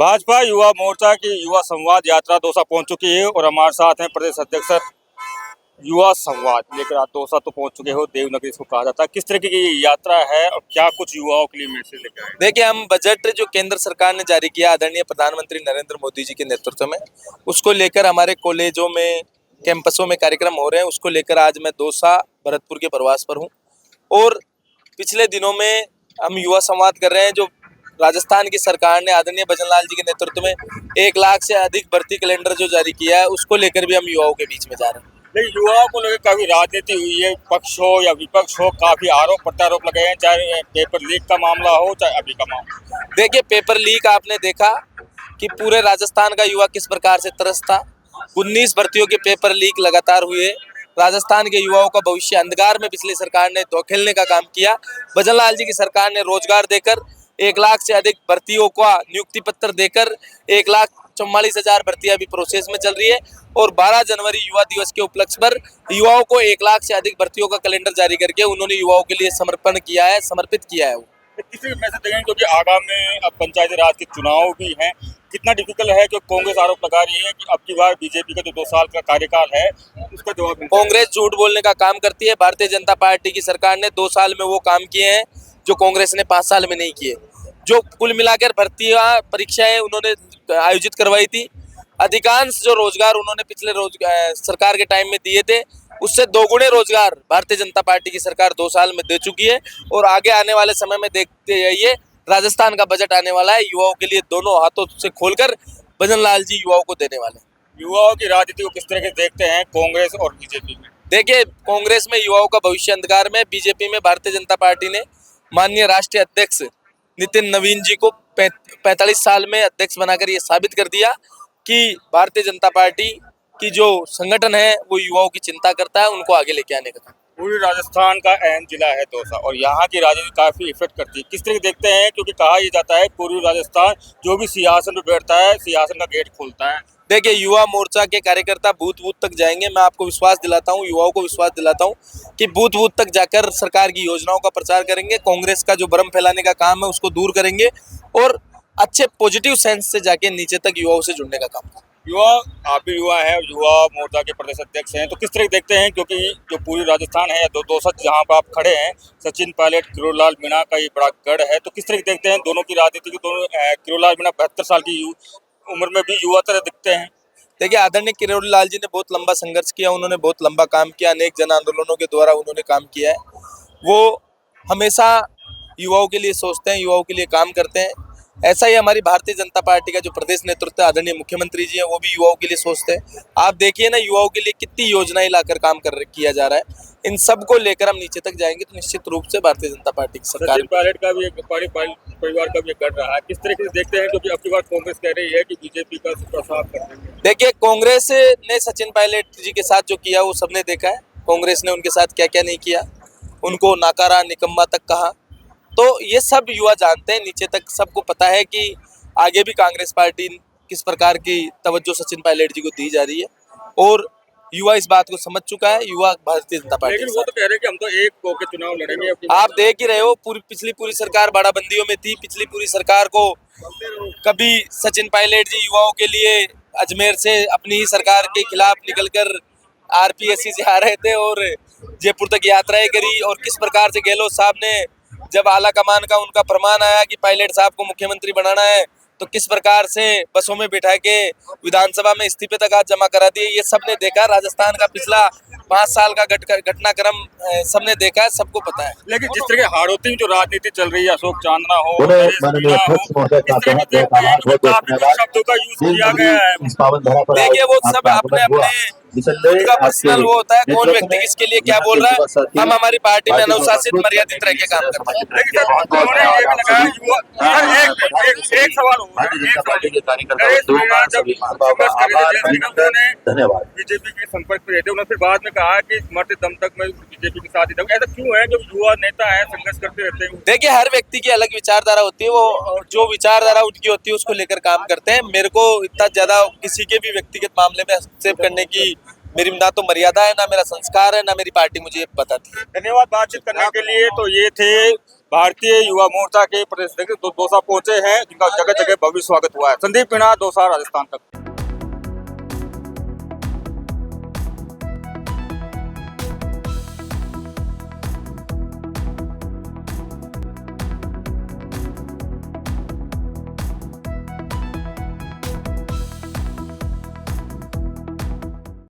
भाजपा युवा मोर्चा की युवा संवाद यात्रा दौसा पहुंच चुकी है और हमारे साथ हैं प्रदेश अध्यक्ष युवा संवाद लेकर आप दौसा तो पहुंच चुके हो। देवनगरी इसको कहा जाता है। किस तरीके की यात्रा है और क्या कुछ युवाओं के लिए मैसेज लेकर आए? देखिए, हम बजट जो केंद्र सरकार ने जारी किया आदरणीय प्रधानमंत्री नरेंद्र मोदी जी के नेतृत्व में, उसको लेकर हमारे कॉलेजों में, कैंपसों में कार्यक्रम हो रहे हैं। उसको लेकर आज मैं दौसा भरतपुर के प्रवास पर हूं और पिछले दिनों में हम युवा संवाद कर रहे हैं। जो राजस्थान की सरकार ने आदरणीय भजनलाल जी के नेतृत्व में 1 लाख से अधिक भर्ती कैलेंडर जो जारी किया है, उसको लेकर भी हम युवाओं के बीच में जा रहे हैं। लेकिन युवाओं को लेकर काफी राजनीति हुई है, पक्ष हो या विपक्ष हो, काफी आरोप प्रत्यारोप लगे हैं, चाहे पेपर लीक का मामला हो चाहे अभी का मामला। देखिए, पेपर लीक आपने देखा कि पूरे राजस्थान का युवा किस प्रकार से त्रस्त था। 19 भर्तियों के पेपर लीक लगातार हुए। राजस्थान के युवाओं का भविष्य अंधकार में पिछली सरकार ने धोखेलने का काम किया। भजनलाल जी की सरकार ने रोजगार देकर 1 लाख से अधिक भर्तियों का नियुक्ति पत्र देकर 1,44,000 भर्तियां अभी प्रोसेस में चल रही है और 12 जनवरी युवा दिवस के उपलक्ष्य पर युवाओं को 1 लाख से अधिक भर्तियों का कैलेंडर जारी करके उन्होंने युवाओं के लिए समर्पण किया है, समर्पित किया है। वो किसी मैसेज देंगे क्योंकि आगामी अब पंचायती राज के चुनाव भी हैं। कितना डिफिकल्ट है कि कांग्रेस आरोप लगा रही है कि अब की बार बीजेपी का जो 2 साल का कार्यकाल है उसका जवाब कांग्रेस झूठ बोलने का काम करती है। भारतीय जनता पार्टी की सरकार ने 2 साल में वो काम किए हैं जो कांग्रेस ने 5 साल में नहीं किए। जो कुल मिलाकर भर्तियां परीक्षाएं उन्होंने आयोजित करवाई थी, अधिकांश जो रोजगार उन्होंने पिछले सरकार के टाइम में दिए थे, उससे 2 गुने रोजगार भारतीय जनता पार्टी की सरकार 2 साल में दे चुकी है। और आगे आने वाले समय में देखते जाइए, राजस्थान का बजट आने वाला है, युवाओं के लिए दोनों हाथों से खोलकर भजनलाल जी युवाओं को देने वाले हैं। युवाओं की राजनीति को किस तरह से देखते हैं कांग्रेस और बीजेपी में? देखिए, कांग्रेस में युवाओं का भविष्य अंधकार में, बीजेपी में भारतीय जनता पार्टी ने माननीय राष्ट्रीय अध्यक्ष नितिन नवीन जी को 45 साल में अध्यक्ष बनाकर ये साबित कर दिया कि भारतीय जनता पार्टी की जो संगठन है वो युवाओं की चिंता करता है, उनको आगे लेके आने का काम। पूरी राजस्थान का अहम जिला है दौसा और यहाँ की राजनीति काफी इफेक्ट करती है। किस तरह देखते हैं क्योंकि कहा यह जाता है पूर्वी राजस्थान जो भी सिंहासन पर बैठता है सिंहासन का गेट खोलता है। देखिए, युवा मोर्चा के कार्यकर्ता बूथ बूथ तक जाएंगे। मैं आपको विश्वास दिलाता हूँ, युवाओं को विश्वास दिलाता हूँ कि बूथ बूथ तक जाकर सरकार की योजनाओं का प्रचार करेंगे। कांग्रेस का जो भ्रम फैलाने का काम है उसको दूर करेंगे और अच्छे पॉजिटिव सेंस से जाके नीचे तक युवाओं से जुड़ने का काम करेंगे। युवा, आप भी युवा है, युवा मोर्चा के प्रदेश अध्यक्ष हैं, तो किस तरह देखते हैं क्योंकि जो पूरी राजस्थान है या दौसा जहाँ पर आप खड़े हैं, सचिन पायलट, किरोड़लाल मीणा का ये बड़ा गढ़ है, तो किस तरह देखते हैं दोनों की राजनीति की? दोनों किरोड़लाल मीणा 72 साल की उम्र में भी युवा तरह दिखते हैं। देखिए, आदरणीय किरोड़लाल जी ने बहुत लंबा संघर्ष किया, उन्होंने बहुत लंबा काम किया, अनेक जन आंदोलनों के द्वारा उन्होंने काम किया है। वो हमेशा युवाओं के लिए सोचते हैं, युवाओं के लिए काम करते हैं। ऐसा ही हमारी भारतीय जनता पार्टी का जो प्रदेश नेतृत्व आदरणीय मुख्यमंत्री जी हैं, वो भी युवाओं के लिए सोचते हैं। आप देखिए ना, युवाओं के लिए कितनी योजनाएं लाकर काम किया जा रहा है। इन सब को लेकर हम नीचे तक जाएंगे तो निश्चित रूप से भारतीय जनता पार्टी की सरकार। सचिन पायलट का भी एक परिवार का भी एक गढ़ रहा है, किस तरीके से देखते हैं क्योंकि अब की बार कांग्रेस कह रही है कि बीजेपी का साफ कर देंगे? देखिए, कांग्रेस ने सचिन पायलट जी के साथ जो किया वो सबने देखा है। कांग्रेस ने उनके साथ क्या क्या नहीं किया, उनको नाकारा, निकम्मा तक कहा, तो ये सब युवा जानते हैं। नीचे तक सबको पता है कि आगे भी कांग्रेस पार्टी किस प्रकार की तवज्जो सचिन पायलट जी को दी जा रही है और युवा इस बात को समझ चुका है। युवा भारतीय जनता पार्टी, लेकिन वो तो कह रहे हैं कि हम तो एक होकर चुनाव लड़ेंगे। आप देख ही रहे हो, पिछली पूरी सरकार बाड़ाबंदियों में थी। पिछली पूरी सरकार को कभी सचिन पायलट जी युवाओं के लिए अजमेर से अपनी ही सरकार के खिलाफ निकलकर आरपीएससी से आ रहे थे और जयपुर तक यात्राएं करी। और किस प्रकार से गहलोत साहब ने जब आला कमान का उनका फरमान आया कि पायलट साहब को मुख्यमंत्री बनाना है, तो किस प्रकार से बसों में बिठा के विधानसभा में इस्तीफे तक आज जमा करा दिए। ये सबने देखा। राजस्थान का पिछला 5 साल का घटनाक्रम सबने देखा है, सबको पता है। लेकिन जिस तरह की हाड़ोती में जो राजनीति चल रही है, अशोक चांदना हो, शब्दों का यूज किया गया है। देखिए, वो सब अपने अपने उनका पर्सनल वो होता है, कौन व्यक्ति किसके लिए क्या बोल रहा है। हम हमारी पार्टी में अनुशासित, मर्यादित रह के काम करते हैं। लेकिन उन्होंने ये भी लगाया एक सवाल धन्यवाद। बीजेपी के संपर्क में रहते उन्होंने फिर बाद में कहा कि मरते दम तक मैं बीजेपी के साथ ही रहूंगा। ऐसा क्यों है? जो युवा नेता है संघर्ष करते रहते हैं। देखिए, हर व्यक्ति की अलग विचारधारा होती है, वो जो विचारधारा उनकी होती है उसको लेकर काम करते हैं। मेरे को इतना ज्यादा किसी के भी व्यक्तिगत मामले में हस्तक्षेप करने की मेरी ना तो मर्यादा है, ना मेरा संस्कार है, ना मेरी पार्टी मुझे बताती है। धन्यवाद बातचीत करने के लिए। तो ये थे भारतीय युवा मोर्चा के प्रदेश अध्यक्ष दौसा पहुंचे हैं, जिनका जगह जगह भव्य स्वागत हुआ है। संदीप मीणा, दौसा, राजस्थान तक।